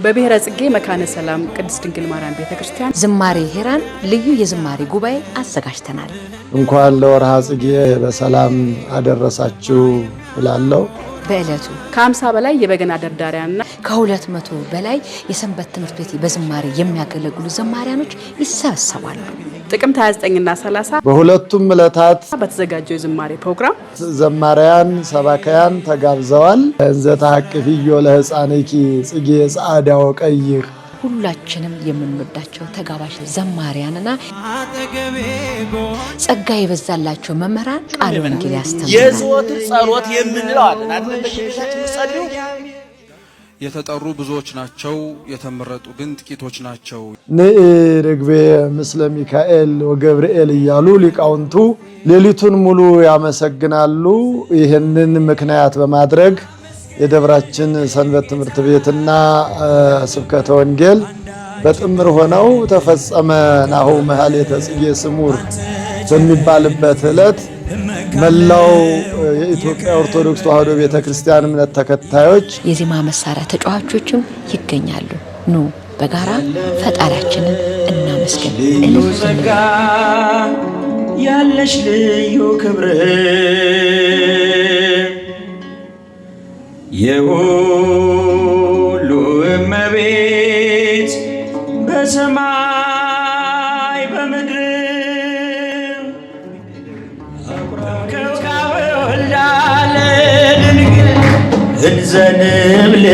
በብሔረ ጽጌ መካነ ሰላም ቅድስት ድንግል ማርያም ቤተክርስቲያን ዝማሬ ሄራን ልዩ የዝማሬ ጉባኤ አዘጋጅተናል። እንኳን ለወርሃ ጽጌ በሰላም አደረሳችሁ እላለሁ። በእለቱ ከ50 በላይ የበገና ደርዳሪያንና ከ200 በላይ የሰንበት ትምህርት ቤት በዝማሬ የሚያገለግሉ ዘማሪያኖች ይሰበሰባሉ። ጥቅምት 29 እና 30 በሁለቱም ዕለታት በተዘጋጀው የዝማሬ ፕሮግራም ዘማሪያን ሰባካያን ተጋብዘዋል። እንዘ ተሐቅፍዮ ለሕፃንኪ ጽጌ ጻዕዳ ወቀይሕ ሁላችንም የምንወዳቸው ተጋባዥ ዘማሪያንና ጸጋ የበዛላቸው መምህራን ቃለ ወንጌል ያስተምራሉ። የዘወትር ጸሎት የምንለው አለ አይደል? በየቤታችን ጸልዩ። የተጠሩ ብዙዎች ናቸው፣ የተመረጡ ግን ጥቂቶች ናቸው። ንኢ ርግቤ ምስለ ሚካኤል ወገብርኤል እያሉ ሊቃውንቱ ሌሊቱን ሙሉ ያመሰግናሉ። ይህንን ምክንያት በማድረግ የደብራችን ሰንበት ትምህርት ቤትና ስብከተ ወንጌል በጥምር ሆነው ተፈጸመ ናሁ መሐሌተ ጽጌ ስሙር በሚባልበት ዕለት መላው የኢትዮጵያ ኦርቶዶክስ ተዋሕዶ ቤተክርስቲያን እምነት ተከታዮች የዜማ መሳሪያ ተጫዋቾችም ይገኛሉ። ኑ በጋራ ፈጣሪያችንን እናመስግን። ጸጋ ያለሽ ልዩ ክብር የሁሉ እመቤት በሰማይ በምድር ከውካበ ወልዳ ለድንግል እንዘንብል